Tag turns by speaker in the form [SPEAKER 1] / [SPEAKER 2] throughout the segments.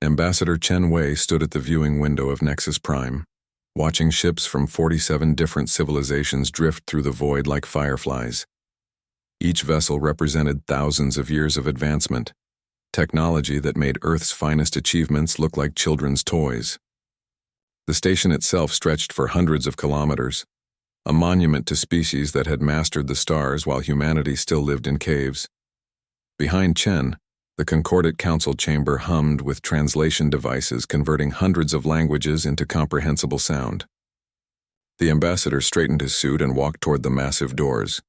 [SPEAKER 1] Ambassador Chen Wei stood at the viewing window of Nexus Prime, watching ships from 47 different civilizations drift through the void like fireflies. Each vessel represented thousands of years of advancement, technology that made Earth's finest achievements look like children's toys. The station itself stretched for hundreds of kilometers, a monument to species that had mastered the stars while humanity still lived in caves. Behind Chen, the Concordat Council chamber hummed with translation devices converting hundreds of languages into comprehensible sound. The ambassador straightened his suit and walked toward the massive doors.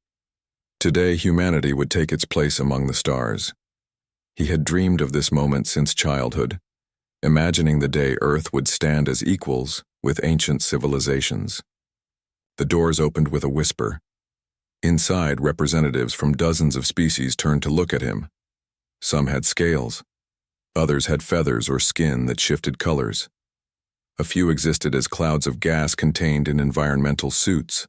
[SPEAKER 1] Today, humanity would take its place among the stars. He had dreamed of this moment since childhood, imagining the day Earth would stand as equals with ancient civilizations. The doors opened with a whisper. Inside, representatives from dozens of species turned to look at him. Some had scales. Others had feathers or skin that shifted colors. A few existed as clouds of gas contained in environmental suits.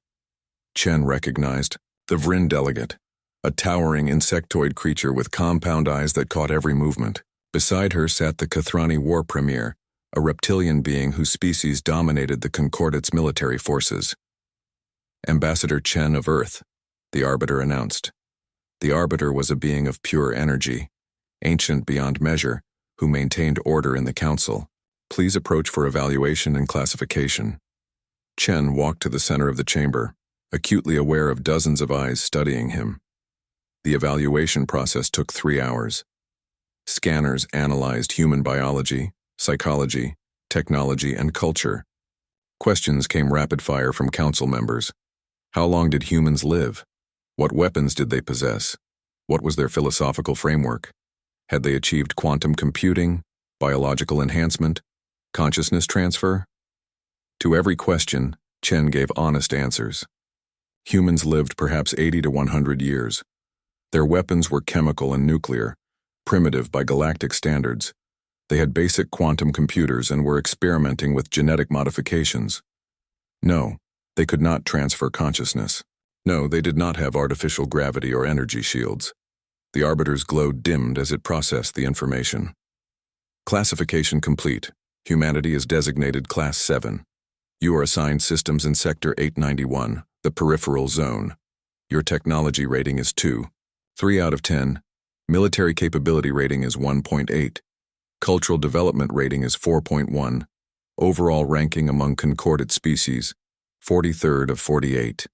[SPEAKER 1] Chen recognized the Vrin delegate, a towering insectoid creature with compound eyes that caught every movement. Beside her sat the Kathrani War Premier, a reptilian being whose species dominated the Concordat's military forces. Ambassador Chen of Earth, the Arbiter announced. The Arbiter was a being of pure energy, ancient beyond measure, who maintained order in the Council. Please approach for evaluation and classification. Chen walked to the center of the chamber, acutely aware of dozens of eyes studying him. The evaluation process took 3 hours. Scanners analyzed human biology, psychology, technology, and culture. Questions came rapid-fire from council members. How long did humans live? What weapons did they possess? What was their philosophical framework? Had they achieved quantum computing, biological enhancement, consciousness transfer? To every question, Chen gave honest answers. Humans lived perhaps 80 to 100 years. Their weapons were chemical and nuclear, primitive by galactic standards. They had basic quantum computers and were experimenting with genetic modifications. No, they could not transfer consciousness. No, they did not have artificial gravity or energy shields. The Arbiter's glow dimmed as it processed the information. Classification complete. Humanity is designated Class 7. You are assigned systems in Sector 891, the peripheral zone. Your technology rating is 2. 3 out of 10. Military capability rating is 1.8. Cultural development rating is 4.1. Overall ranking among concordant species, 43rd of 48.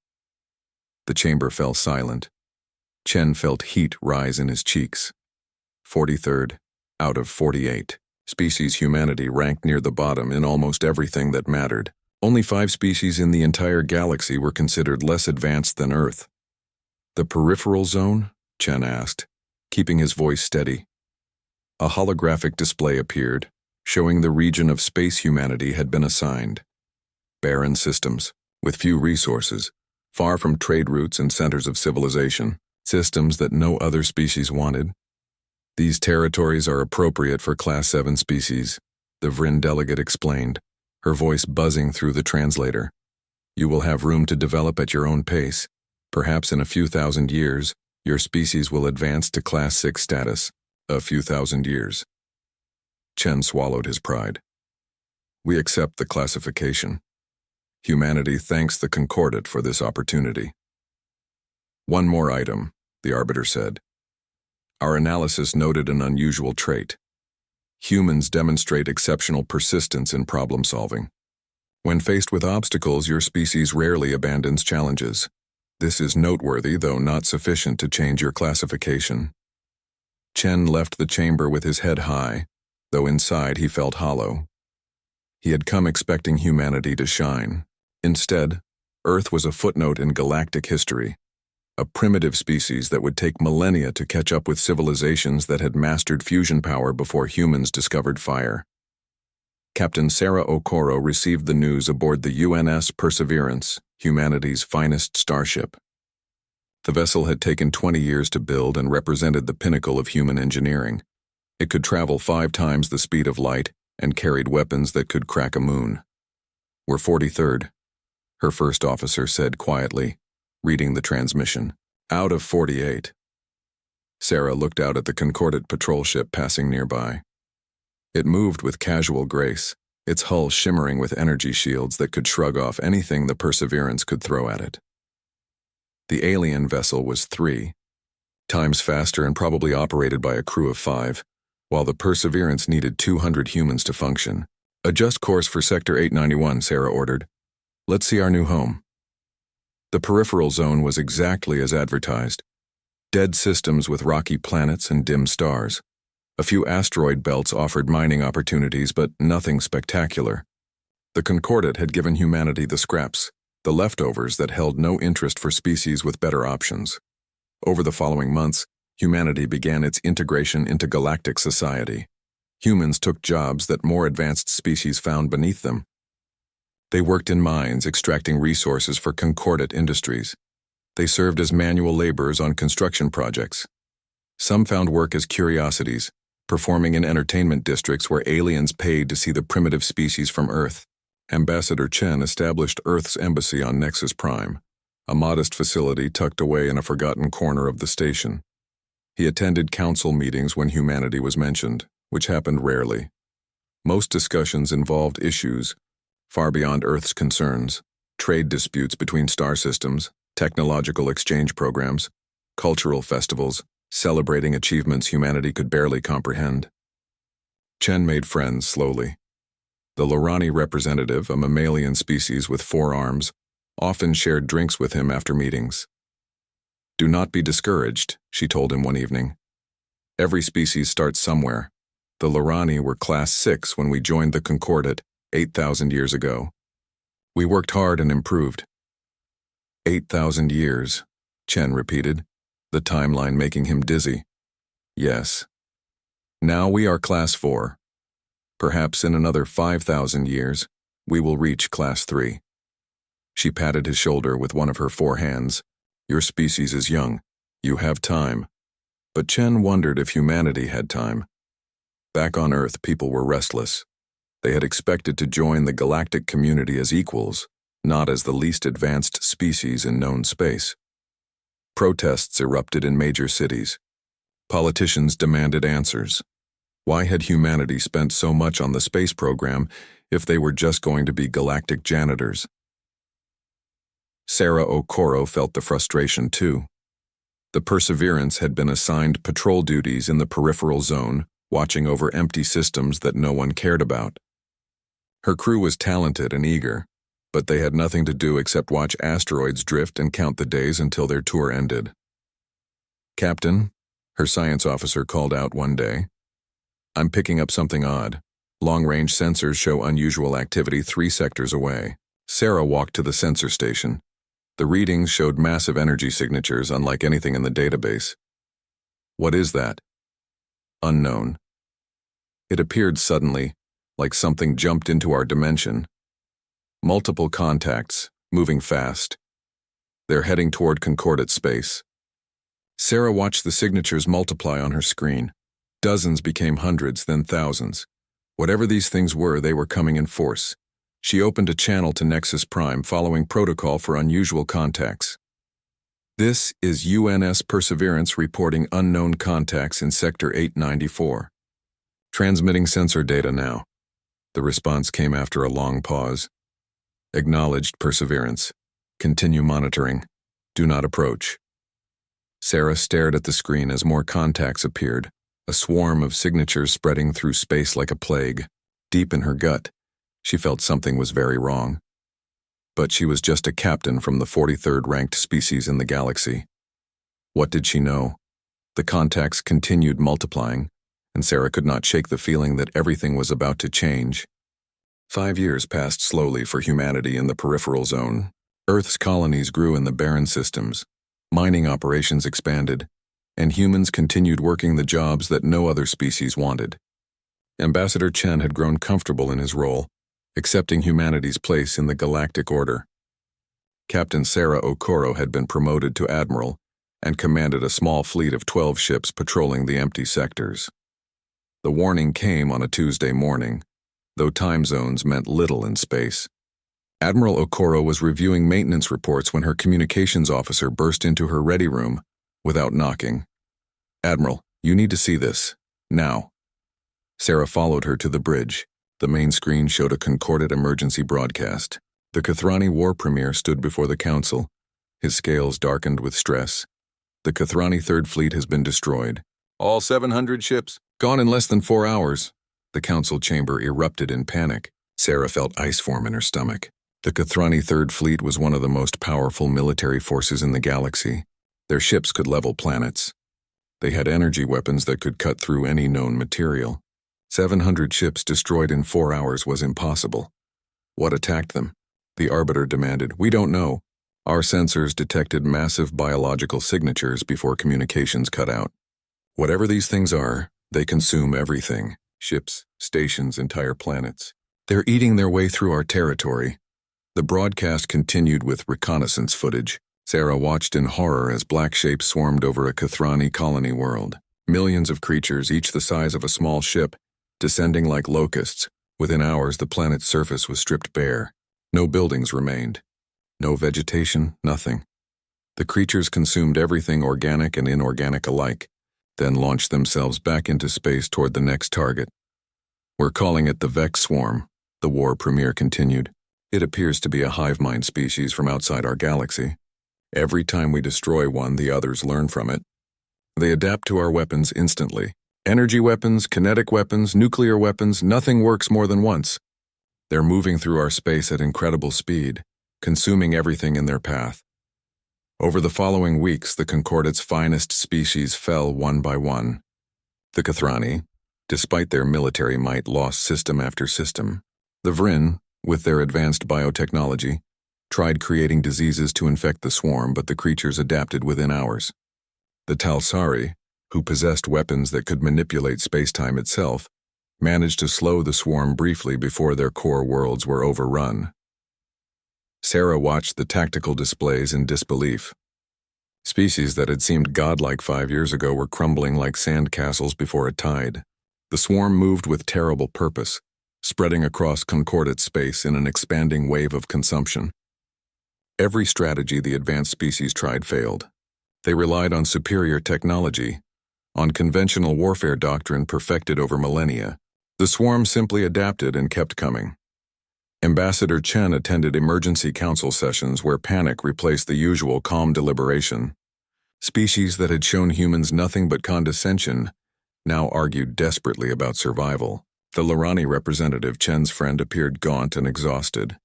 [SPEAKER 1] The chamber fell silent. Chen felt heat rise in his cheeks. 43rd out of 48. Species humanity ranked near the bottom in almost everything that mattered. Only 5 species in the entire galaxy were considered less advanced than Earth. The peripheral zone? Chen asked, keeping his voice steady. A holographic display appeared, showing the region of space humanity had been assigned. Barren systems, with few resources, far from trade routes and centers of civilization, systems that no other species wanted. These territories are appropriate for Class 7 species, the Vrin delegate explained, her voice buzzing through the translator. You will have room to develop at your own pace. Perhaps in a few thousand years, your species will advance to Class 6 status. A few thousand years. Chen swallowed his pride. We accept the classification. Humanity thanks the Concordat for this opportunity. One more item, the Arbiter said. Our analysis noted an unusual trait. Humans demonstrate exceptional persistence in problem solving. When faced with obstacles, your species rarely abandons challenges. This is noteworthy, though not sufficient to change your classification. Chen left the chamber with his head high, though inside he felt hollow. He had come expecting humanity to shine. Instead, Earth was a footnote in galactic history, a primitive species that would take millennia to catch up with civilizations that had mastered fusion power before humans discovered fire. Captain Sarah Okoro received the news aboard the UNS Perseverance, humanity's finest starship. The vessel had taken 20 years to build and represented the pinnacle of human engineering. It could travel 5 times the speed of light and carried weapons that could crack a moon. We're 43rd, her first officer said quietly, reading the transmission. Out of 48. Sarah looked out at the Concordat patrol ship passing nearby. It moved with casual grace, its hull shimmering with energy shields that could shrug off anything the Perseverance could throw at it. The alien vessel was 3 times faster and probably operated by a crew of 5, while the Perseverance needed 200 humans to function. "Adjust course for Sector 891, Sarah ordered. "Let's see our new home." The peripheral zone was exactly as advertised. Dead systems with rocky planets and dim stars. A few asteroid belts offered mining opportunities, but nothing spectacular. The Concordat had given humanity the scraps, the leftovers that held no interest for species with better options. Over the following months, humanity began its integration into galactic society. Humans took jobs that more advanced species found beneath them. They worked in mines, extracting resources for Concordat industries. They served as manual laborers on construction projects. Some found work as curiosities, performing in entertainment districts where aliens paid to see the primitive species from Earth. Ambassador Chen established Earth's embassy on Nexus Prime, a modest facility tucked away in a forgotten corner of the station. He attended council meetings when humanity was mentioned, which happened rarely. Most discussions involved issues far beyond Earth's concerns, trade disputes between star systems, technological exchange programs, cultural festivals, celebrating achievements humanity could barely comprehend. Chen made friends slowly. The Lorani representative, a mammalian species with 4 arms, often shared drinks with him after meetings. "Do not be discouraged," she told him one evening. "Every species starts somewhere. The Lorani were Class 6 when we joined the Concordat 8,000 years ago. We worked hard and improved." 8,000 years, Chen repeated, the timeline making him dizzy. "Yes. Now we are Class 4. Perhaps in another 5,000 years, we will reach Class 3. She patted his shoulder with one of her 4 hands. "Your species is young. You have time." But Chen wondered if humanity had time. Back on Earth, people were restless. They had expected to join the galactic community as equals, not as the least advanced species in known space. Protests erupted in major cities. Politicians demanded answers. Why had humanity spent so much on the space program if they were just going to be galactic janitors? Sarah Okoro felt the frustration too. The Perseverance had been assigned patrol duties in the peripheral zone, watching over empty systems that no one cared about. Her crew was talented and eager, but they had nothing to do except watch asteroids drift and count the days until their tour ended. "Captain," her science officer called out one day, "I'm picking up something odd. Long-range sensors show unusual activity 3 sectors away." Sarah walked to the sensor station. The readings showed massive energy signatures unlike anything in the database. "What is that?" "Unknown." It appeared suddenly, like something jumped into our dimension. Multiple contacts, moving fast. They're heading toward Concordat space. Sarah watched the signatures multiply on her screen. Dozens became hundreds, then thousands. Whatever these things were, they were coming in force. She opened a channel to Nexus Prime, following protocol for unusual contacts. "This is UNS Perseverance reporting unknown contacts in Sector 894. Transmitting sensor data now." The response came after a long pause. "Acknowledged, Perseverance. Continue monitoring. Do not approach." Sarah stared at the screen as more contacts appeared, a swarm of signatures spreading through space like a plague. Deep in her gut, she felt something was very wrong. But she was just a captain from the 43rd ranked species in the galaxy. What did she know? The contacts continued multiplying, and Sarah could not shake the feeling that everything was about to change. 5 years passed slowly for humanity in the peripheral zone. Earth's colonies grew in the barren systems. Mining operations expanded, and humans continued working the jobs that no other species wanted. Ambassador Chen had grown comfortable in his role, accepting humanity's place in the galactic order. Captain Sarah Okoro had been promoted to admiral and commanded a small fleet of 12 ships patrolling the empty sectors. The warning came on a Tuesday morning, though time zones meant little in space. Admiral Okoro was reviewing maintenance reports when her communications officer burst into her ready room without knocking. "Admiral, you need to see this. Now." Sarah followed her to the bridge. The main screen showed a concordant emergency broadcast. The Kathrani War Premier stood before the council, his scales darkened with stress. The Kathrani Third Fleet has been destroyed. All 700 ships, gone in less than 4 hours. The council chamber erupted in panic. Sarah felt ice form in her stomach. The Kathrani Third Fleet was one of the most powerful military forces in the galaxy. Their ships could level planets. They had energy weapons that could cut through any known material. 700 ships destroyed in 4 hours was impossible. What attacked them? The Arbiter demanded. We don't know. Our sensors detected massive biological signatures before communications cut out. Whatever these things are, they consume everything. Ships, stations, entire planets. They're eating their way through our territory. The broadcast continued with reconnaissance footage. Sarah watched in horror as black shapes swarmed over a Kathrani colony world. Millions of creatures, each the size of a small ship, descending like locusts. Within hours, the planet's surface was stripped bare. No buildings remained. No vegetation, nothing. The creatures consumed everything organic and inorganic alike, then launched themselves back into space toward the next target. We're calling it the Vex Swarm, the War Premier continued. It appears to be a hive mind species from outside our galaxy. Every time we destroy one, the others learn from it. They adapt to our weapons instantly. Energy weapons, kinetic weapons, nuclear weapons, nothing works more than once. They're moving through our space at incredible speed, consuming everything in their path. Over the following weeks, the Concordate's finest species fell one by one. The Kathrani, despite their military might, lost system after system. The Vryn, with their advanced biotechnology, tried creating diseases to infect the swarm, but the creatures adapted within hours. The Talsari, who possessed weapons that could manipulate space-time itself, managed to slow the swarm briefly before their core worlds were overrun. Sarah watched the tactical displays in disbelief. Species that had seemed godlike 5 years ago were crumbling like sand castles before a tide. The swarm moved with terrible purpose, spreading across concordate space in an expanding wave of consumption. Every strategy the advanced species tried failed. They relied on superior technology, on conventional warfare doctrine perfected over millennia. The swarm simply adapted and kept coming. Ambassador Chen attended emergency council sessions where panic replaced the usual calm deliberation. Species that had shown humans nothing but condescension now argued desperately about survival. The Lorani representative, Chen's friend, appeared gaunt and exhausted.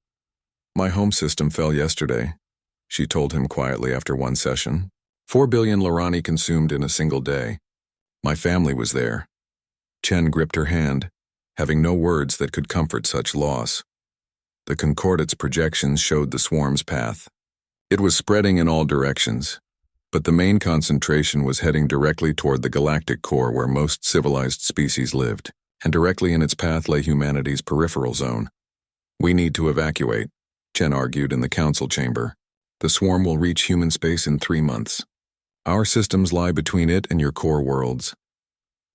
[SPEAKER 1] My home system fell yesterday, she told him quietly after one session. 4 billion Lorani consumed in a single day. My family was there. Chen gripped her hand, having no words that could comfort such loss. The Concordate's projections showed the swarm's path. It was spreading in all directions, but the main concentration was heading directly toward the galactic core where most civilized species lived, and directly in its path lay humanity's peripheral zone. We need to evacuate, Chen argued in the council chamber. The swarm will reach human space in 3 months. Our systems lie between it and your core worlds.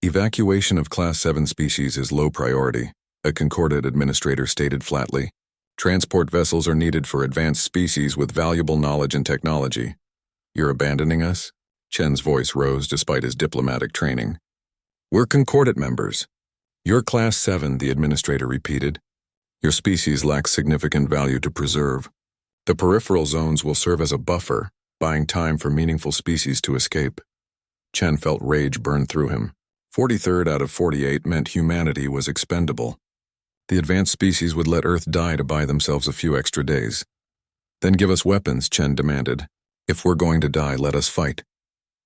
[SPEAKER 1] Evacuation of Class 7 species is low priority, a Concordate administrator stated flatly. Transport vessels are needed for advanced species with valuable knowledge and technology. You're abandoning us? Chen's voice rose despite his diplomatic training. We're Concordate members. You're Class 7, the administrator repeated. Your species lacks significant value to preserve. The peripheral zones will serve as a buffer, buying time for meaningful species to escape. Chen felt rage burn through him. 43rd out of 48 meant humanity was expendable. The advanced species would let Earth die to buy themselves a few extra days. Then give us weapons, Chen demanded. If we're going to die, let us fight.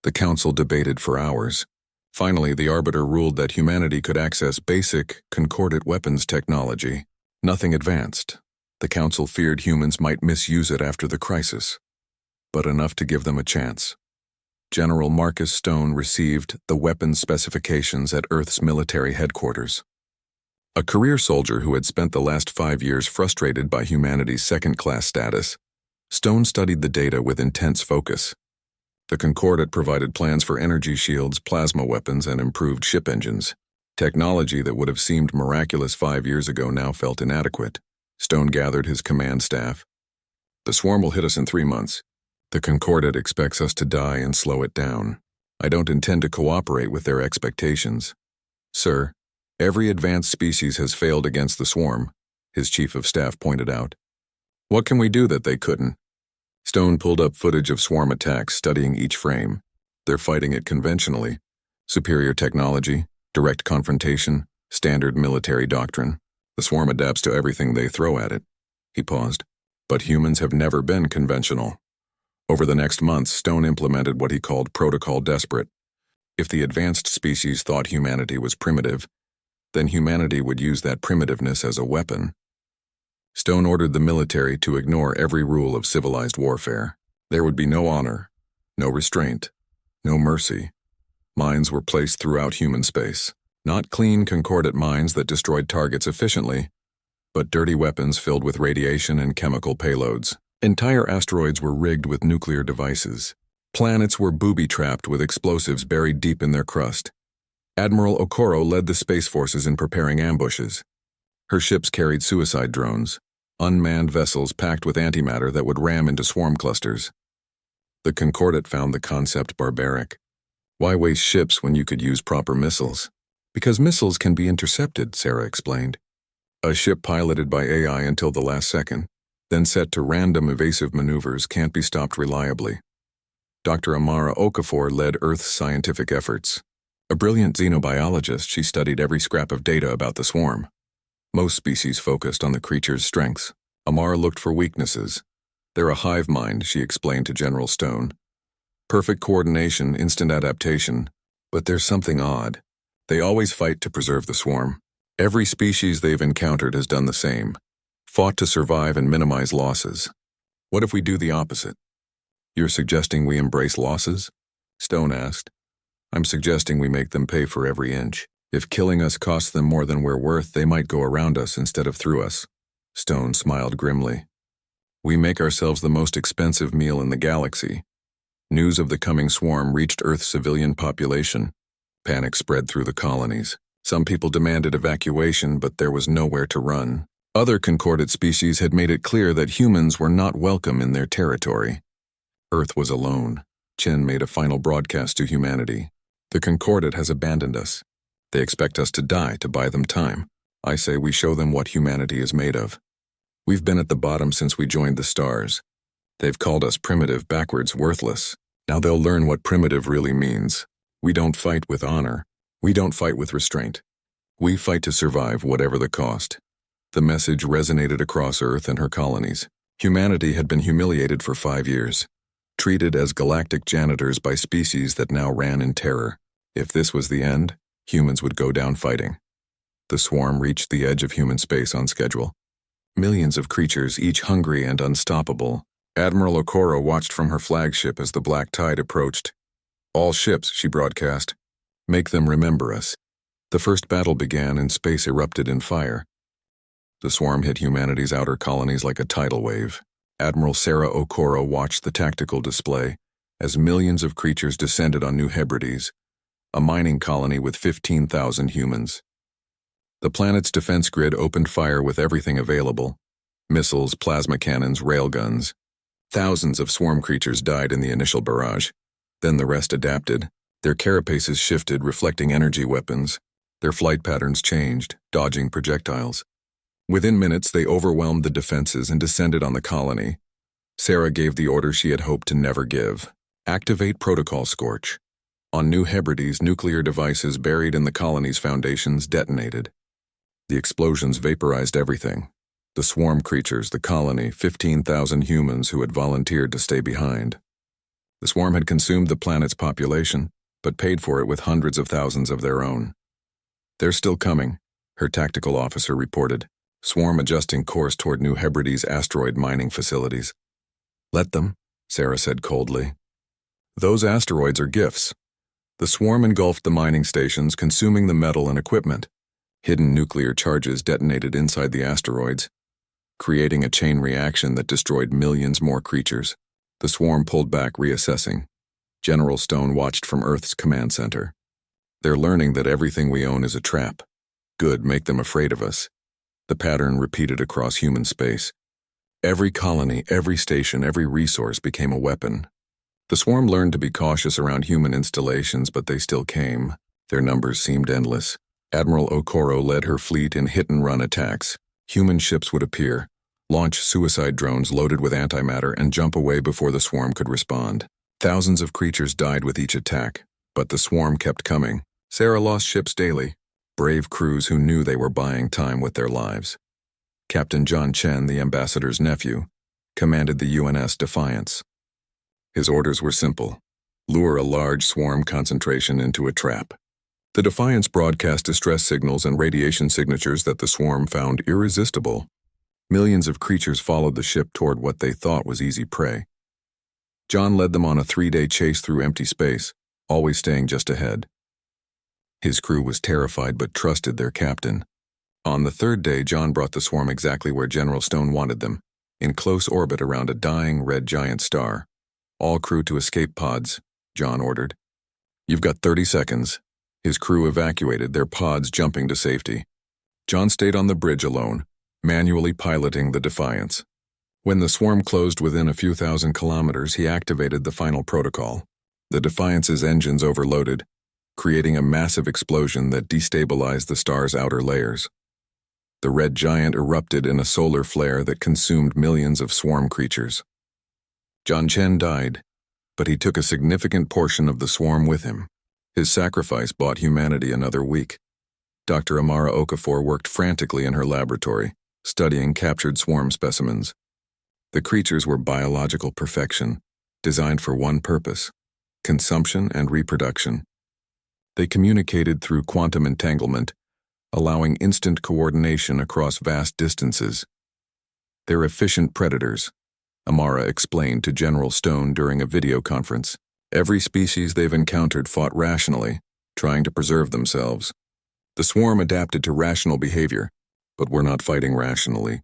[SPEAKER 1] The council debated for hours. Finally, the Arbiter ruled that humanity could access basic, concordate weapons technology. Nothing advanced. The council feared humans might misuse it after the crisis, but enough to give them a chance. General Marcus Stone received the weapons specifications at Earth's military headquarters. A career soldier who had spent the last 5 years frustrated by humanity's second-class status, Stone studied the data with intense focus. The Concordate provided plans for energy shields, plasma weapons, and improved ship engines. Technology that would have seemed miraculous 5 years ago now felt inadequate. Stone gathered his command staff. The swarm will hit us in 3 months. The Concordate expects us to die and slow it down. I don't intend to cooperate with their expectations. Sir, Every advanced species has failed against the swarm, his chief of staff pointed out. What can we do that they couldn't? Stone pulled up footage of swarm attacks, studying each frame. They're fighting it conventionally. Superior technology, direct confrontation, standard military doctrine. The swarm adapts to everything they throw at it. He paused. But humans have never been conventional. Over the next months, Stone implemented what he called Protocol Desperate. If the advanced species thought humanity was primitive, then humanity would use that primitiveness as a weapon. Stone ordered the military to ignore every rule of civilized warfare. There would be no honor, no restraint, no mercy. Mines were placed throughout human space. Not clean, concordant mines that destroyed targets efficiently, but dirty weapons filled with radiation and chemical payloads. Entire asteroids were rigged with nuclear devices. Planets were booby-trapped with explosives buried deep in their crust. Admiral Okoro led the space forces in preparing ambushes. Her ships carried suicide drones, unmanned vessels packed with antimatter that would ram into swarm clusters. The Concordat found the concept barbaric. Why waste ships when you could use proper missiles? Because missiles can be intercepted, Sarah explained. A ship piloted by AI until the last second, then set to random evasive maneuvers, can't be stopped reliably. Dr. Amara Okafor led Earth's scientific efforts. A brilliant xenobiologist, she studied every scrap of data about the swarm. Most species focused on the creature's strengths. Amara looked for weaknesses. They're a hive mind, she explained to General Stone. Perfect coordination, instant adaptation. But there's something odd. They always fight to preserve the swarm. Every species they've encountered has done the same. Fought to survive and minimize losses. What if we do the opposite? You're suggesting we embrace losses? Stone asked. I'm suggesting we make them pay for every inch. If killing us costs them more than we're worth, they might go around us instead of through us. Stone smiled grimly. We make ourselves the most expensive meal in the galaxy. News of the coming swarm reached Earth's civilian population. Panic spread through the colonies. Some people demanded evacuation, but there was nowhere to run. Other Concordat species had made it clear that humans were not welcome in their territory. Earth was alone. Chen made a final broadcast to humanity. The Concordat has abandoned us. They expect us to die to buy them time. I say we show them what humanity is made of. We've been at the bottom since we joined the stars. They've called us primitive, backwards, worthless. Now they'll learn what primitive really means. We don't fight with honor. We don't fight with restraint. We fight to survive, whatever the cost. The message resonated across Earth and her colonies. Humanity had been humiliated for 5 years, treated as galactic janitors by species that now ran in terror. If this was the end, humans would go down fighting. The swarm reached the edge of human space on schedule. Millions of creatures, each hungry and unstoppable. Admiral Okoro watched from her flagship as the black tide approached. All ships, she broadcast. Make them remember us. The first battle began and space erupted in fire. The swarm hit humanity's outer colonies like a tidal wave. Admiral Sarah Okoro watched the tactical display as millions of creatures descended on New Hebrides, a mining colony with 15,000 humans. The planet's defense grid opened fire with everything available: missiles, plasma cannons, railguns. Thousands of swarm creatures died in the initial barrage. Then the rest adapted. Their carapaces shifted, reflecting energy weapons. Their flight patterns changed, dodging projectiles. Within minutes, they overwhelmed the defenses and descended on the colony. Sarah gave the order she had hoped to never give. Activate Protocol Scorch. On New Hebrides, nuclear devices buried in the colony's foundations detonated. The explosions vaporized everything. The swarm creatures, the colony, 15,000 humans who had volunteered to stay behind. The swarm had consumed the planet's population, but paid for it with hundreds of thousands of their own. They're still coming, her tactical officer reported. Swarm adjusting course toward New Hebrides' asteroid mining facilities. Let them, Sarah said coldly. Those asteroids are gifts. The swarm engulfed the mining stations, consuming the metal and equipment. Hidden nuclear charges detonated inside the asteroids, creating a chain reaction that destroyed millions more creatures. The swarm pulled back, reassessing. General Stone watched from Earth's command center. They're learning that everything we own is a trap. Good, make them afraid of us. The pattern repeated across human space. Every colony, every station, every resource became a weapon. The swarm learned to be cautious around human installations, but they still came. Their numbers seemed endless. Admiral Okoro led her fleet in hit-and-run attacks. Human ships would appear, launch suicide drones loaded with antimatter, and jump away before the swarm could respond. Thousands of creatures died with each attack, but the swarm kept coming. Sarah lost ships daily, brave crews who knew they were buying time with their lives. Captain John Chen, the ambassador's nephew, commanded the UNS Defiance. His orders were simple: lure a large swarm concentration into a trap. The Defiance broadcast distress signals and radiation signatures that the swarm found irresistible. Millions of creatures followed the ship toward what they thought was easy prey. John led them on a 3-day chase through empty space, always staying just ahead. His crew was terrified but trusted their captain. On the 3rd day, John brought the swarm exactly where General Stone wanted them, in close orbit around a dying red giant star. All crew to escape pods, John ordered. You've got 30 seconds. His crew evacuated, their pods jumping to safety. John stayed on the bridge alone, manually piloting the Defiance. When the swarm closed within a few thousand kilometers, he activated the final protocol. The Defiance's engines overloaded, creating a massive explosion that destabilized the star's outer layers. The red giant erupted in a solar flare that consumed millions of swarm creatures. John Chen died, but he took a significant portion of the swarm with him. His sacrifice bought humanity another week. Dr. Amara Okafor worked frantically in her laboratory, studying captured swarm specimens. The creatures were biological perfection, designed for one purpose: consumption and reproduction. They communicated through quantum entanglement, allowing instant coordination across vast distances. They're efficient predators, Amara explained to General Stone during a video conference. Every species they've encountered fought rationally, trying to preserve themselves. The swarm adapted to rational behavior, but we're not fighting rationally.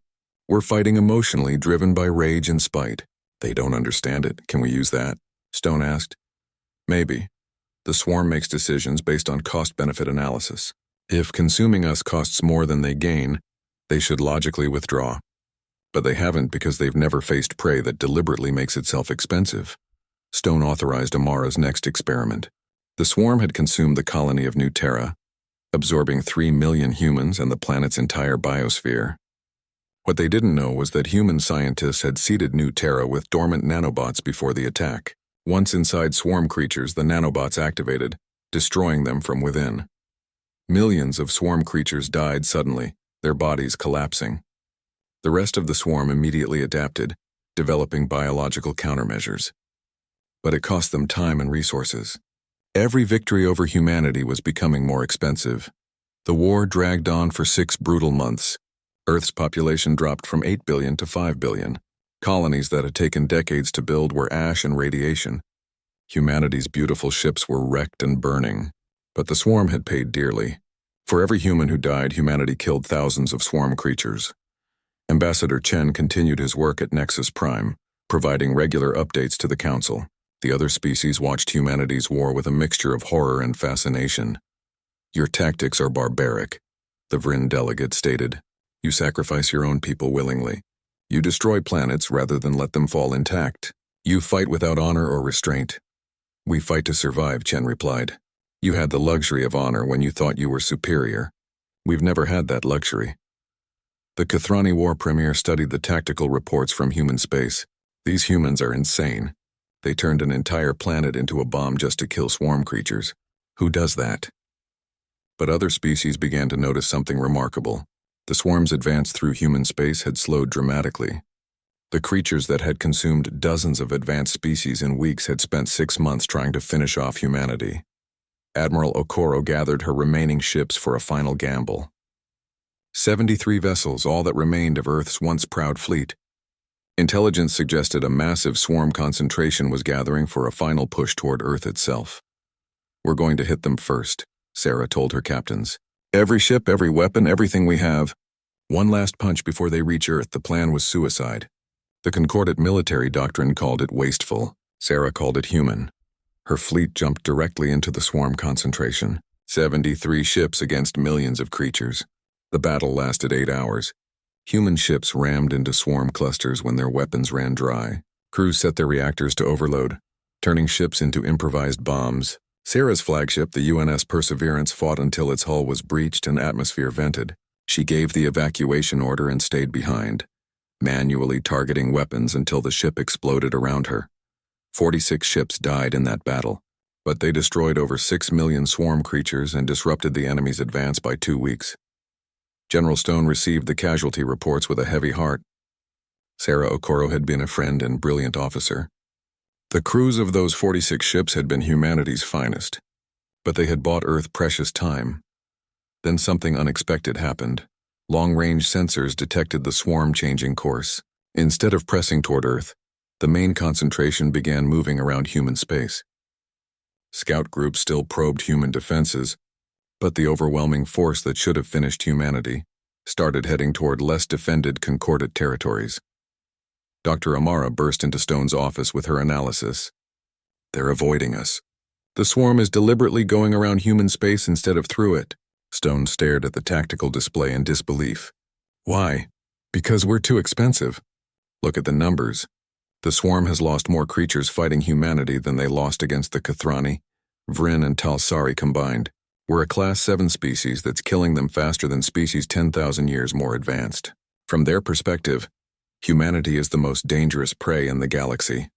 [SPEAKER 1] We're fighting emotionally, driven by rage and spite. They don't understand it. Can we use that? Stone asked. Maybe. The swarm makes decisions based on cost-benefit analysis. If consuming us costs more than they gain, they should logically withdraw. But they haven't, because they've never faced prey that deliberately makes itself expensive. Stone authorized Amara's next experiment. The swarm had consumed the colony of New Terra, absorbing 3 million humans and the planet's entire biosphere. What they didn't know was that human scientists had seeded New Terra with dormant nanobots before the attack. Once inside swarm creatures, the nanobots activated, destroying them from within. Millions of swarm creatures died suddenly, their bodies collapsing. The rest of the swarm immediately adapted, developing biological countermeasures. But it cost them time and resources. Every victory over humanity was becoming more expensive. The war dragged on for 6 brutal months. Earth's population dropped from 8 billion to 5 billion. Colonies that had taken decades to build were ash and radiation. Humanity's beautiful ships were wrecked and burning. But the swarm had paid dearly. For every human who died, humanity killed thousands of swarm creatures. Ambassador Chen continued his work at Nexus Prime, providing regular updates to the Council. The other species watched humanity's war with a mixture of horror and fascination. Your tactics are barbaric, the Vryn delegate stated. You sacrifice your own people willingly. You destroy planets rather than let them fall intact. You fight without honor or restraint. We fight to survive, Chen replied. You had the luxury of honor when you thought you were superior. We've never had that luxury. The Kathrani War Premier studied the tactical reports from human space. These humans are insane. They turned an entire planet into a bomb just to kill swarm creatures. Who does that? But other species began to notice something remarkable. The swarm's advance through human space had slowed dramatically. The creatures that had consumed dozens of advanced species in weeks had spent 6 months trying to finish off humanity. Admiral Okoro gathered her remaining ships for a final gamble. 73 vessels, all that remained of Earth's once proud fleet. Intelligence suggested a massive swarm concentration was gathering for a final push toward Earth itself. We're going to hit them first, Sarah told her captains. Every ship, every weapon, everything we have. One last punch before they reach Earth. The plan was suicide. The concordant military doctrine called it wasteful. Sarah called it human. Her fleet jumped directly into the swarm concentration. 73 ships against millions of creatures. The battle lasted 8 hours. Human ships rammed into swarm clusters when their weapons ran dry. Crews set their reactors to overload, turning ships into improvised bombs. Sarah's flagship, the UNS Perseverance, fought until its hull was breached and atmosphere vented. She gave the evacuation order and stayed behind, manually targeting weapons until the ship exploded around her. 46 ships died in that battle, but they destroyed over 6 million swarm creatures and disrupted the enemy's advance by 2 weeks. General Stone received the casualty reports with a heavy heart. Sarah Okoro had been a friend and brilliant officer. The crews of those 46 ships had been humanity's finest, but they had bought Earth precious time. Then something unexpected happened. Long-range sensors detected the swarm changing course. Instead of pressing toward Earth, the main concentration began moving around human space. Scout groups still probed human defenses, but the overwhelming force that should have finished humanity started heading toward less defended concordate territories. Dr. Amara burst into Stone's office with her analysis. "They're avoiding us. The swarm is deliberately going around human space instead of through it." Stone stared at the tactical display in disbelief. "Why? Because we're too expensive. Look at the numbers. The swarm has lost more creatures fighting humanity than they lost against the Kathrani, Vryn, and Talsari combined. We're a Class 7 species that's killing them faster than species 10,000 years more advanced. From their perspective, humanity is the most dangerous prey in the galaxy."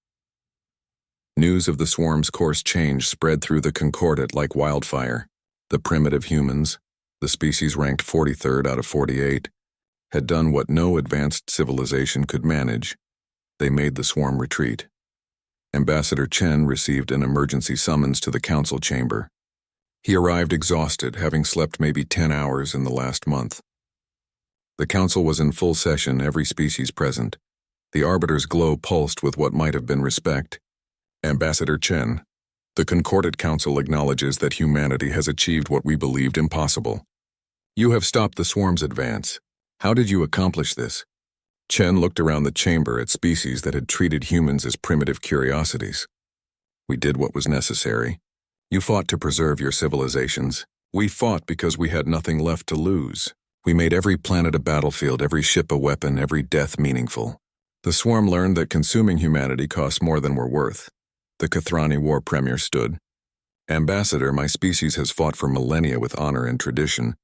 [SPEAKER 1] News of the swarm's course change spread through the Concordate like wildfire. The primitive humans, the species ranked 43rd out of 48, had done what no advanced civilization could manage. They made the swarm retreat. Ambassador Chen received an emergency summons to the council chamber. He arrived exhausted, having slept maybe 10 hours in the last month. The council was in full session, every species present. The arbiter's glow pulsed with what might have been respect. "Ambassador Chen, the Concordate Council acknowledges that humanity has achieved what we believed impossible. You have stopped the swarm's advance. How did you accomplish this?" Chen looked around the chamber at species that had treated humans as primitive curiosities. "We did what was necessary. You fought to preserve your civilizations. We fought because we had nothing left to lose. We made every planet a battlefield, every ship a weapon, every death meaningful. The swarm learned that consuming humanity costs more than we're worth." The Kathrani War Premier stood. "Ambassador, my species has fought for millennia with honor and tradition.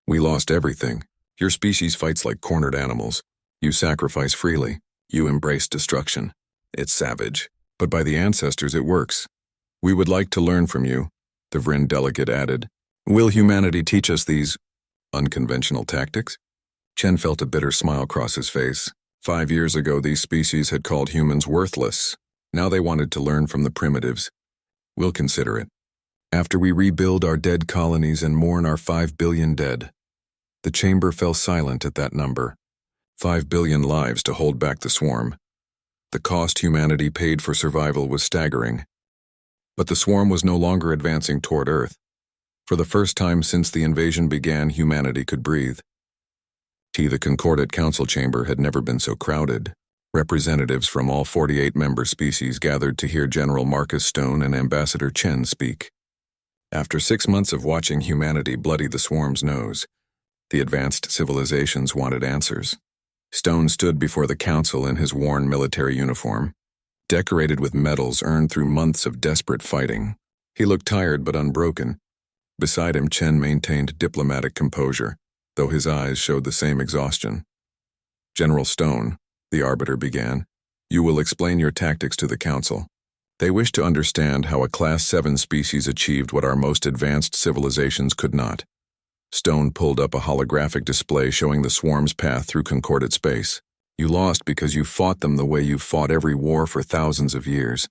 [SPEAKER 1] We lost everything. Your species fights like cornered animals. You sacrifice freely. You embrace destruction. It's savage. But by the ancestors it works. We would like to learn from you," the Vryn delegate added. "Will humanity teach us these unconventional tactics?" Chen felt a bitter smile cross his face. 5 years ago, these species had called humans worthless. Now they wanted to learn from the primitives. "We'll consider it. After we rebuild our dead colonies and mourn our 5 billion dead." The chamber fell silent at that number. 5 billion lives to hold back the swarm. The cost humanity paid for survival was staggering. But the swarm was no longer advancing toward Earth. For the first time since the invasion began, humanity could breathe. The Concordate Council chamber had never been so crowded. Representatives from all 48 member species gathered to hear General Marcus Stone and Ambassador Chen speak. After 6 months of watching humanity bloody the swarm's nose, the advanced civilizations wanted answers. Stone stood before the council in his worn military uniform, decorated with medals earned through months of desperate fighting. He looked tired but unbroken. Beside him, Chen maintained diplomatic composure, though his eyes showed the same exhaustion. "General Stone," the arbiter began, "you will explain your tactics to the council. They wish to understand how a Class 7 species achieved what our most advanced civilizations could not." Stone pulled up a holographic display showing the swarm's path through concordate space. "You lost because you fought them the way you fought every war for thousands of years.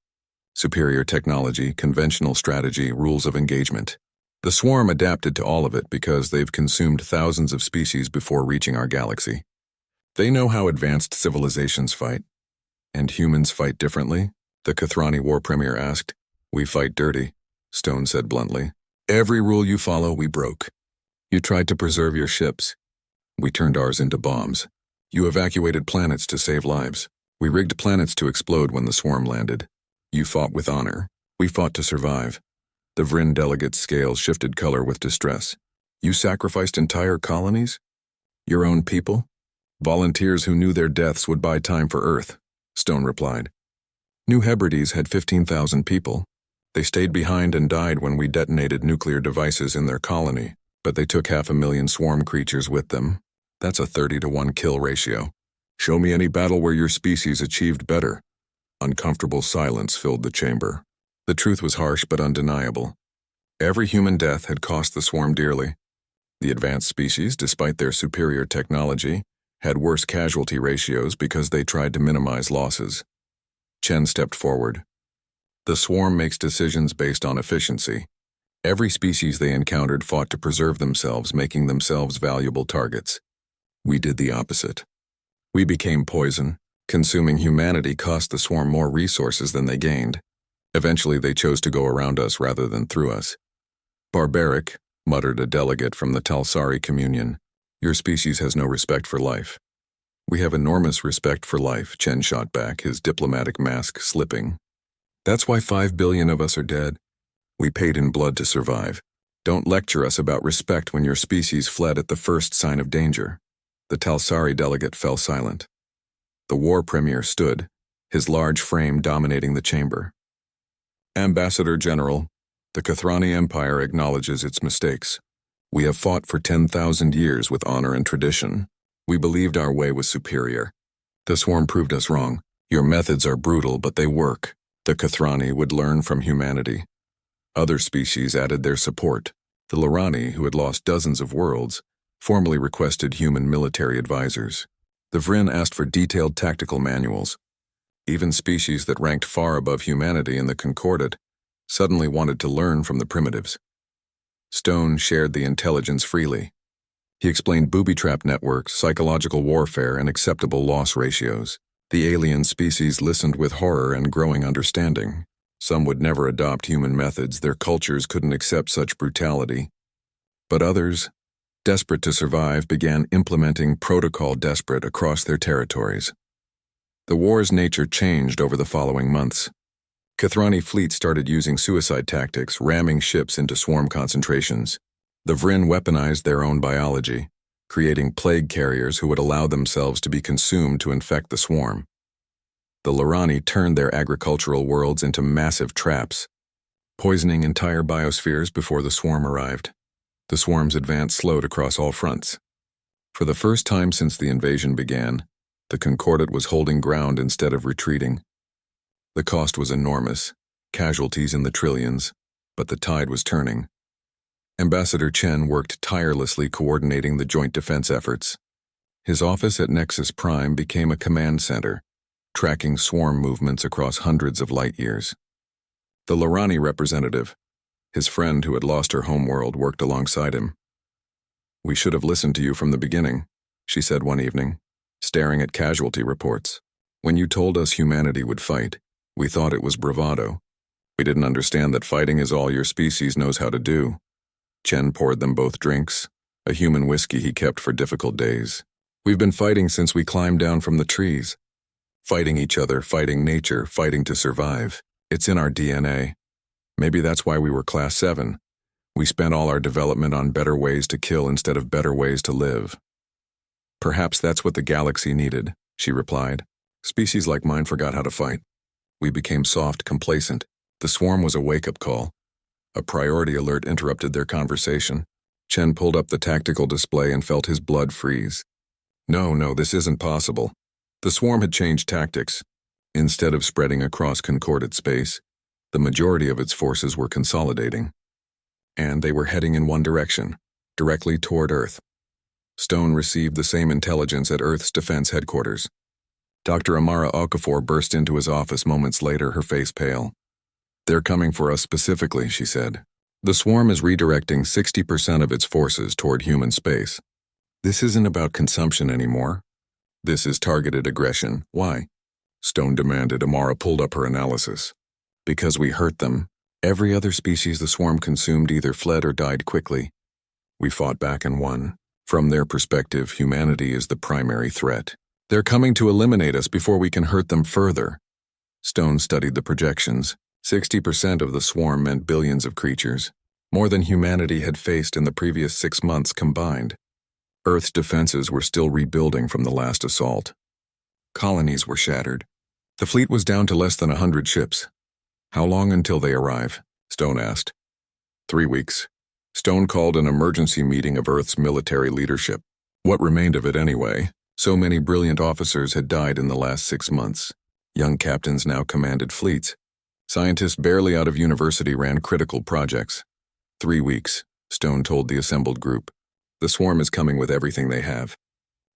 [SPEAKER 1] Superior technology, conventional strategy, rules of engagement. The swarm adapted to all of it because they've consumed thousands of species before reaching our galaxy. They know how advanced civilizations fight." "And humans fight differently?" the Kathrani War Premier asked. "We fight dirty," Stone said bluntly. "Every rule you follow, we broke. You tried to preserve your ships. We turned ours into bombs. You evacuated planets to save lives. We rigged planets to explode when the swarm landed. You fought with honor. We fought to survive." The Vryn delegate's scales shifted color with distress. "You sacrificed entire colonies? Your own people? Volunteers who knew their deaths would buy time for Earth," Stone replied. "New Hebrides had 15,000 people. They stayed behind and died when we detonated nuclear devices in their colony, but they took 500,000 swarm creatures with them. That's a 30-to-1 kill ratio. Show me any battle where your species achieved better. Uncomfortable silence filled the chamber. The truth was harsh but undeniable. Every human death had cost the swarm dearly. The advanced species, despite their superior technology, had worse casualty ratios because they tried to minimize losses. Chen stepped forward. The swarm makes decisions based on efficiency. Every species they encountered fought to preserve themselves, making themselves valuable targets. We did the opposite. We became poison. Consuming humanity cost the swarm more resources than they gained. Eventually they chose to go around us rather than through us. Barbaric, muttered a delegate from the Talsari communion. Your species has no respect for life. We have enormous respect for life, Chen shot back, his diplomatic mask slipping. That's why 5 billion of us are dead. We paid in blood to survive. Don't lecture us about respect when your species fled at the first sign of danger. The Talsari delegate fell silent. The war premier stood, his large frame dominating the chamber. Ambassador General, the Kathrani Empire acknowledges its mistakes. We have fought for 10,000 years with honor and tradition. We believed our way was superior. The swarm proved us wrong. Your methods are brutal, but they work. The Kathrani would learn from humanity. Other species added their support. The Lorani, who had lost dozens of worlds, formally requested human military advisors. The Vryn asked for detailed tactical manuals. Even species that ranked far above humanity in the Concordat suddenly wanted to learn from the primitives. Stone shared the intelligence freely. He explained booby-trap networks, psychological warfare, and acceptable loss ratios. The alien species listened with horror and growing understanding. Some would never adopt human methods, their cultures couldn't accept such brutality. But others, desperate to survive, began implementing protocol desperate across their territories. The war's nature changed over the following months. Kathrani fleets started using suicide tactics, ramming ships into swarm concentrations. The Vryn weaponized their own biology, creating plague carriers who would allow themselves to be consumed to infect the swarm. The Lorani turned their agricultural worlds into massive traps, poisoning entire biospheres before the swarm arrived. The swarm's advance slowed across all fronts. For the first time since the invasion began, the Concordat was holding ground instead of retreating. The cost was enormous, casualties in the trillions, but the tide was turning. Ambassador Chen worked tirelessly coordinating the joint defense efforts. His office at Nexus Prime became a command center, tracking swarm movements across hundreds of light years. The Lorani representative, his friend who had lost her homeworld, worked alongside him. We should have listened to you from the beginning, she said one evening, staring at casualty reports. When you told us humanity would fight, we thought it was bravado. We didn't understand that fighting is all your species knows how to do. Chen poured them both drinks, a human whiskey he kept for difficult days. We've been fighting since we climbed down from the trees. Fighting each other, fighting nature, fighting to survive. It's in our DNA. Maybe that's why we were Class 7. We spent all our development on better ways to kill instead of better ways to live. Perhaps that's what the galaxy needed, she replied. Species like mine forgot how to fight. We became soft, complacent. The swarm was a wake-up call. A priority alert interrupted their conversation. Chen pulled up the tactical display and felt his blood freeze. No, this isn't possible. The swarm had changed tactics. Instead of spreading across Concordat space, the majority of its forces were consolidating. And they were heading in one direction, directly toward Earth. Stone received the same intelligence at Earth's defense headquarters. Dr. Amara Okafor burst into his office moments later, her face pale. They're coming for us specifically, she said. The swarm is redirecting 60% of its forces toward human space. This isn't about consumption anymore. This is targeted aggression. Why? Stone demanded. Amara pulled up her analysis. Because we hurt them. Every other species the swarm consumed either fled or died quickly. We fought back and won. From their perspective, humanity is the primary threat. They're coming to eliminate us before we can hurt them further. Stone studied the projections. 60% of the swarm meant billions of creatures, more than humanity had faced in the previous 6 months combined. Earth's defenses were still rebuilding from the last assault. Colonies were shattered. The fleet was down to less than 100 ships. How long until they arrive? Stone asked. 3 weeks. Stone called an emergency meeting of Earth's military leadership. What remained of it anyway? So many brilliant officers had died in the last 6 months. Young captains now commanded fleets. Scientists barely out of university ran critical projects. 3 weeks, Stone told the assembled group. The swarm is coming with everything they have.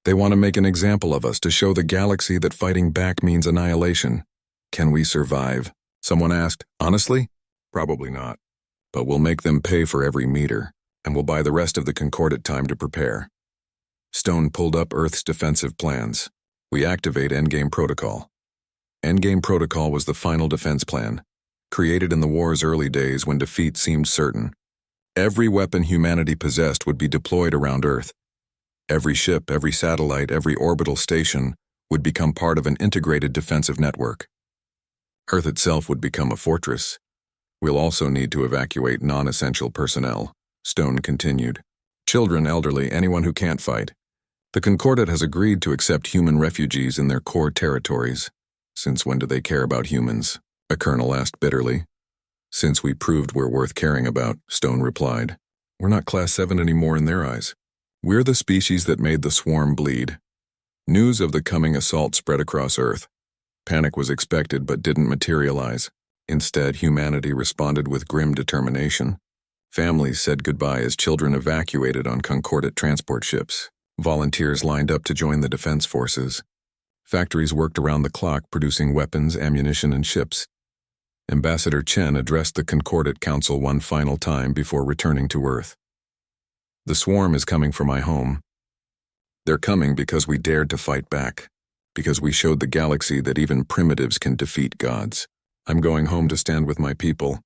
[SPEAKER 1] They want to make an example of us to show the galaxy that fighting back means annihilation. Can we survive? Someone asked. Honestly? Probably not. But we'll make them pay for every meter, and we'll buy the rest of the Concordat time to prepare. Stone pulled up Earth's defensive plans. We activate Endgame Protocol. Endgame Protocol was the final defense plan, created in the war's early days when defeat seemed certain. Every weapon humanity possessed would be deployed around Earth. Every ship, every satellite, every orbital station would become part of an integrated defensive network. Earth itself would become a fortress. We'll also need to evacuate non-essential personnel, Stone continued. Children, elderly, anyone who can't fight. The Concordat has agreed to accept human refugees in their core territories. Since when do they care about humans? A colonel asked bitterly. Since we proved we're worth caring about, Stone replied. We're not Class 7 anymore in their eyes. We're the species that made the swarm bleed. News of the coming assault spread across Earth. Panic was expected but didn't materialize. Instead, humanity responded with grim determination. Families said goodbye as children evacuated on Concordat transport ships. Volunteers lined up to join the defense forces. Factories worked around the clock producing weapons, ammunition, and ships. Ambassador Chen addressed the Concordat Council one final time before returning to Earth. The swarm is coming for my home. They're coming because we dared to fight back, because we showed the galaxy that even primitives can defeat gods. I'm going home to stand with my people,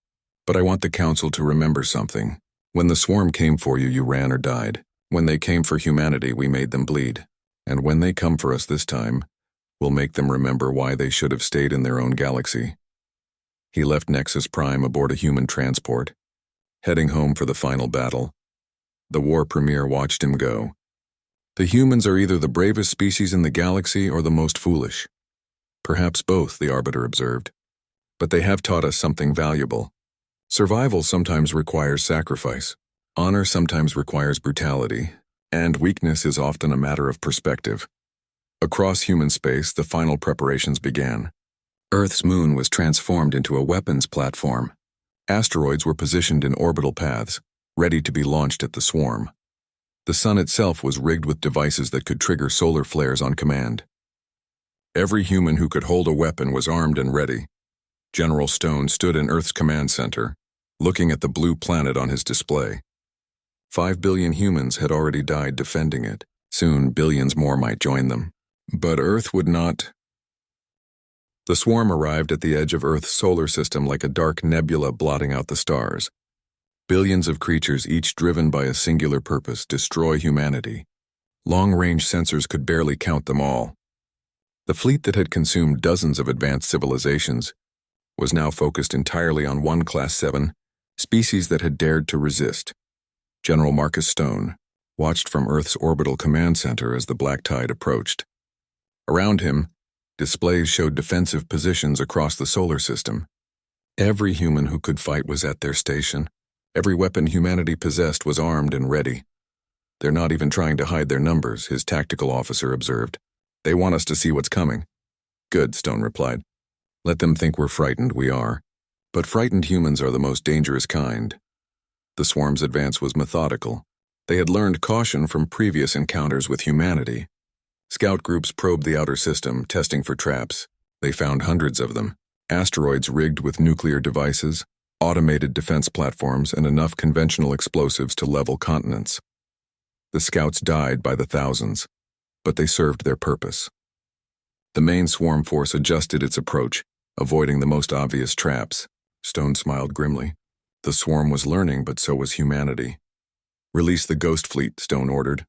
[SPEAKER 1] but I want the Council to remember something. When the swarm came for you, you ran or died. When they came for humanity, we made them bleed. And when they come for us this time, we'll make them remember why they should have stayed in their own galaxy. He left Nexus Prime aboard a human transport, heading home for the final battle. The war premier watched him go. The humans are either the bravest species in the galaxy or the most foolish. Perhaps both, the Arbiter observed. But they have taught us something valuable. Survival sometimes requires sacrifice. Honor sometimes requires brutality. And weakness is often a matter of perspective. Across human space, the final preparations began. Earth's moon was transformed into a weapons platform. Asteroids were positioned in orbital paths, ready to be launched at the swarm. The sun itself was rigged with devices that could trigger solar flares on command. Every human who could hold a weapon was armed and ready. General Stone stood in Earth's command center, looking at the blue planet on his display. 5 billion humans had already died defending it. Soon, billions more might join them. But Earth would not. The swarm arrived at the edge of Earth's solar system like a dark nebula blotting out the stars. Billions of creatures, each driven by a singular purpose: destroy humanity. Long-range sensors could barely count them all. The fleet that had consumed dozens of advanced civilizations was now focused entirely on one Class 7 species that had dared to resist. General Marcus Stone watched from Earth's orbital command center as the black tide approached. Around him, displays showed defensive positions across the solar system. Every human who could fight was at their station. Every weapon humanity possessed was armed and ready. They're not even trying to hide their numbers, his tactical officer observed. They want us to see what's coming. Good, Stone replied. Let them think we're frightened, we are. But frightened humans are the most dangerous kind. The swarm's advance was methodical. They had learned caution from previous encounters with humanity. Scout groups probed the outer system, testing for traps. They found hundreds of them. Asteroids rigged with nuclear devices, automated defense platforms, and enough conventional explosives to level continents. The scouts died by the thousands, but they served their purpose. The main swarm force adjusted its approach, avoiding the most obvious traps. Stone smiled grimly. The swarm was learning, but so was humanity. Release the Ghost Fleet, Stone ordered.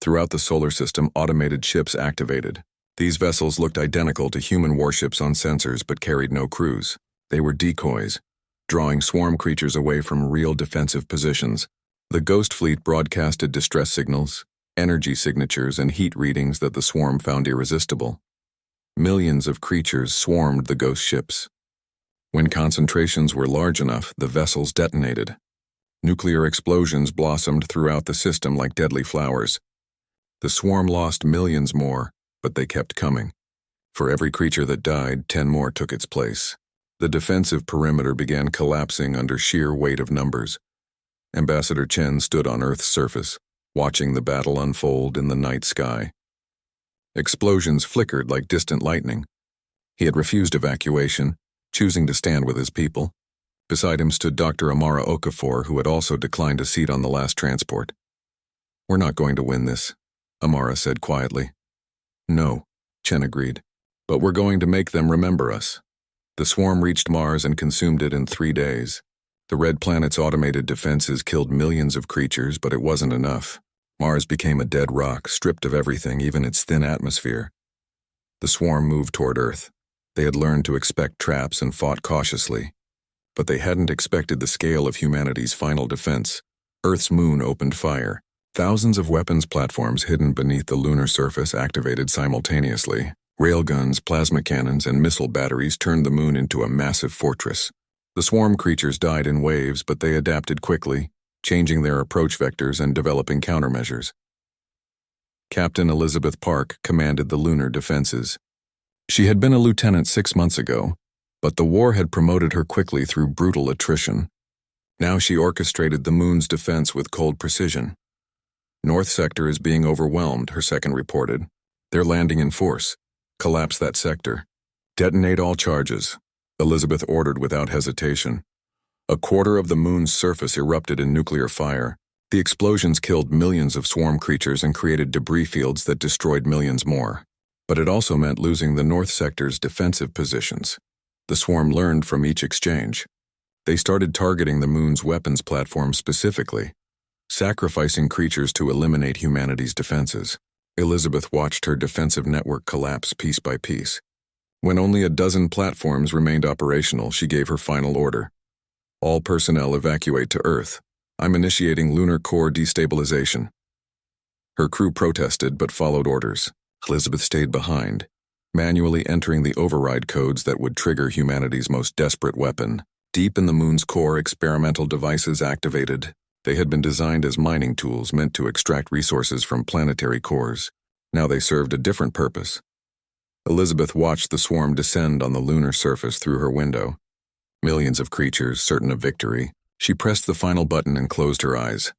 [SPEAKER 1] Throughout the solar system, automated ships activated. These vessels looked identical to human warships on sensors but carried no crews. They were decoys, drawing swarm creatures away from real defensive positions. The Ghost Fleet broadcasted distress signals, energy signatures, and heat readings that the swarm found irresistible. Millions of creatures swarmed the ghost ships. When concentrations were large enough, the vessels detonated. Nuclear explosions blossomed throughout the system like deadly flowers. The swarm lost millions more, but they kept coming. For every creature that died, 10 more took its place. The defensive perimeter began collapsing under sheer weight of numbers. Ambassador Chen stood on Earth's surface, watching the battle unfold in the night sky. Explosions flickered like distant lightning. He had refused evacuation, choosing to stand with his people. Beside him stood Dr. Amara Okafor, who had also declined a seat on the last transport. "We're not going to win this," Amara said quietly. "No," Chen agreed, "but we're going to make them remember us." The swarm reached Mars and consumed it in 3 days. The red planet's automated defenses killed millions of creatures, but it wasn't enough. Mars became a dead rock, stripped of everything, even its thin atmosphere. The swarm moved toward Earth. They had learned to expect traps and fought cautiously. But they hadn't expected the scale of humanity's final defense. Earth's moon opened fire. Thousands of weapons platforms hidden beneath the lunar surface activated simultaneously. Railguns, plasma cannons, and missile batteries turned the moon into a massive fortress. The swarm creatures died in waves, but they adapted quickly, changing their approach vectors and developing countermeasures. Captain Elizabeth Park commanded the lunar defenses. She had been a lieutenant 6 months ago, but the war had promoted her quickly through brutal attrition. Now she orchestrated the moon's defense with cold precision. "North sector is being overwhelmed," her second reported. "They're landing in force. Collapse that sector. Detonate all charges," Elizabeth ordered without hesitation. A quarter of the moon's surface erupted in nuclear fire. The explosions killed millions of swarm creatures and created debris fields that destroyed millions more. But it also meant losing the north sector's defensive positions. The swarm learned from each exchange. They started targeting the moon's weapons platform specifically, sacrificing creatures to eliminate humanity's defenses. Elizabeth watched her defensive network collapse piece by piece. When only a dozen platforms remained operational, she gave her final order. "All personnel evacuate to Earth. I'm initiating lunar core destabilization." Her crew protested but followed orders. Elizabeth stayed behind, manually entering the override codes that would trigger humanity's most desperate weapon. Deep in the moon's core, experimental devices activated. They had been designed as mining tools meant to extract resources from planetary cores. Now they served a different purpose. Elizabeth watched the swarm descend on the lunar surface through her window. Millions of creatures, certain of victory. She pressed the final button and closed her eyes.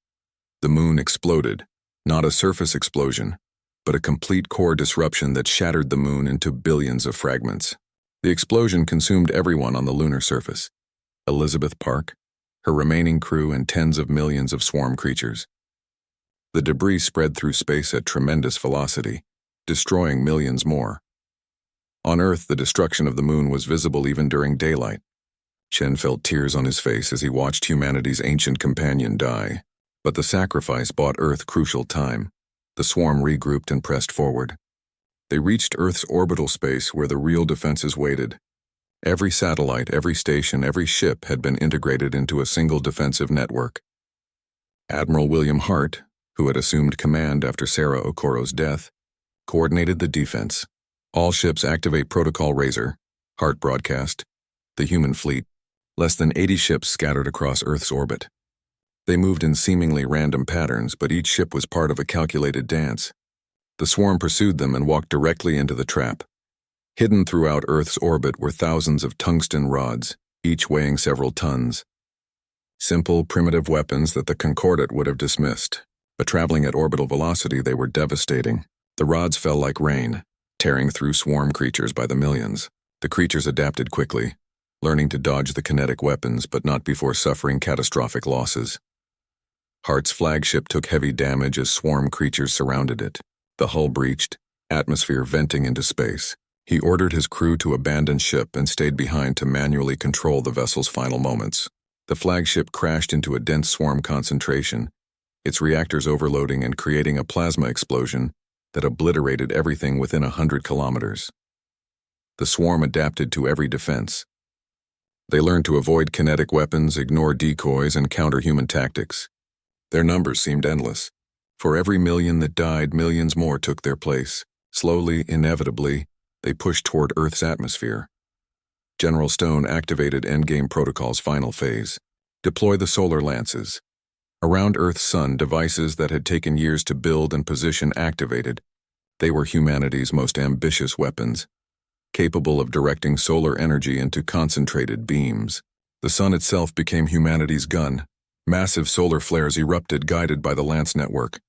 [SPEAKER 1] The moon exploded, not a surface explosion, but a complete core disruption that shattered the moon into billions of fragments. The explosion consumed everyone on the lunar surface. Elizabeth Park, her remaining crew, and tens of millions of swarm creatures. The debris spread through space at tremendous velocity, destroying millions more. On Earth, the destruction of the moon was visible even during daylight. Chen felt tears on his face as he watched humanity's ancient companion die. But the sacrifice bought Earth crucial time. The swarm regrouped and pressed forward. They reached Earth's orbital space where the real defenses waited. Every satellite, every station, every ship had been integrated into a single defensive network. Admiral William Hart, who had assumed command after Sarah Okoro's death, coordinated the defense. "All ships activate Protocol Razor," Hart broadcast. The human fleet, less than 80 ships scattered across Earth's orbit. They moved in seemingly random patterns, but each ship was part of a calculated dance. The swarm pursued them and walked directly into the trap. Hidden throughout Earth's orbit were thousands of tungsten rods, each weighing several tons. Simple, primitive weapons that the Concordat would have dismissed. But traveling at orbital velocity, they were devastating. The rods fell like rain, tearing through swarm creatures by the millions. The creatures adapted quickly, learning to dodge the kinetic weapons, but not before suffering catastrophic losses. Hart's flagship took heavy damage as swarm creatures surrounded it. The hull breached, atmosphere venting into space. He ordered his crew to abandon ship and stayed behind to manually control the vessel's final moments. The flagship crashed into a dense swarm concentration, its reactors overloading and creating a plasma explosion that obliterated everything within 100 kilometers. The swarm adapted to every defense. They learned to avoid kinetic weapons, ignore decoys, and counter human tactics. Their numbers seemed endless. For every million that died, millions more took their place. Slowly, inevitably, they pushed toward Earth's atmosphere. General Stone activated Endgame Protocol's final phase. Deploy the solar lances. Around Earth's sun, devices that had taken years to build and position activated. They were humanity's most ambitious weapons, capable of directing solar energy into concentrated beams. The sun itself became humanity's gun. Massive solar flares erupted, guided by the Lance network.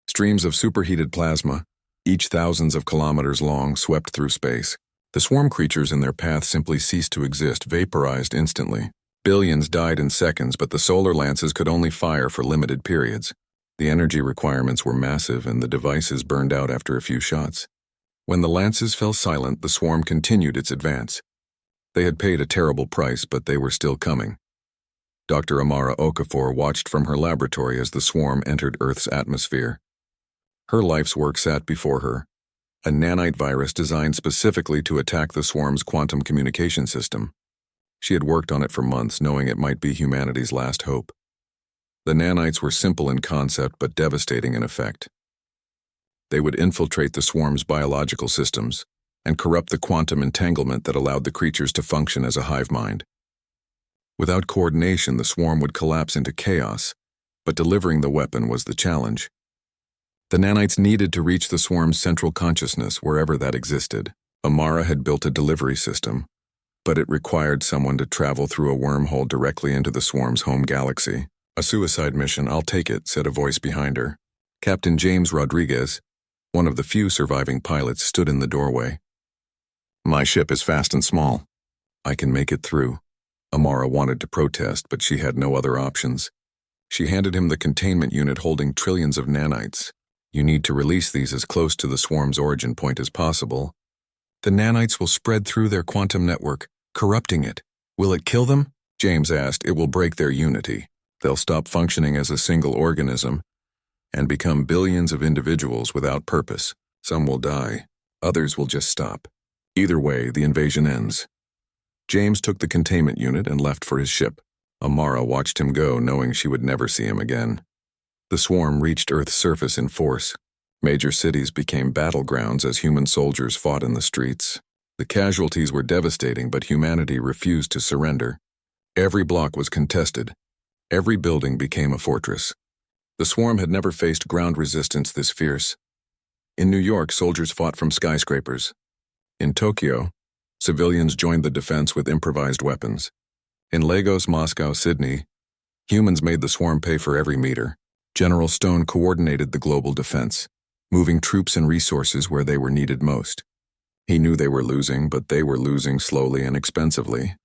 [SPEAKER 1] Streams of superheated plasma, each thousands of kilometers long, swept through space. The swarm creatures in their path simply ceased to exist, vaporized instantly. Billions died in seconds, but the solar lances could only fire for limited periods. The energy requirements were massive, and the devices burned out after a few shots. When the lances fell silent, the swarm continued its advance. They had paid a terrible price, but they were still coming. Dr. Amara Okafor watched from her laboratory as the swarm entered Earth's atmosphere. Her life's work sat before her, a nanite virus designed specifically to attack the swarm's quantum communication system. She had worked on it for months, knowing it might be humanity's last hope. The nanites were simple in concept but devastating in effect. They would infiltrate the swarm's biological systems and corrupt the quantum entanglement that allowed the creatures to function as a hive mind. Without coordination, the swarm would collapse into chaos, but delivering the weapon was the challenge. The nanites needed to reach the swarm's central consciousness, wherever that existed. Amara had built a delivery system, but it required someone to travel through a wormhole directly into the swarm's home galaxy. "A suicide mission, I'll take it," said a voice behind her. Captain James Rodriguez, one of the few surviving pilots, stood in the doorway. "My ship is fast and small. I can make it through." Amara wanted to protest, but she had no other options. She handed him the containment unit holding trillions of nanites. "You need to release these as close to the swarm's origin point as possible. The nanites will spread through their quantum network, corrupting it." "Will it kill them?" James asked. "It will break their unity. They'll stop functioning as a single organism and become billions of individuals without purpose. Some will die, others will just stop. Either way, the invasion ends." James took the containment unit and left for his ship. Amara watched him go, knowing she would never see him again. The swarm reached Earth's surface in force. Major cities became battlegrounds as human soldiers fought in the streets. The casualties were devastating, but humanity refused to surrender. Every block was contested. Every building became a fortress. The swarm had never faced ground resistance this fierce. In New York, soldiers fought from skyscrapers. In Tokyo, civilians joined the defense with improvised weapons. In Lagos, Moscow, Sydney, humans made the swarm pay for every meter. General Stone coordinated the global defense, moving troops and resources where they were needed most. He knew they were losing, but they were losing slowly and expensively.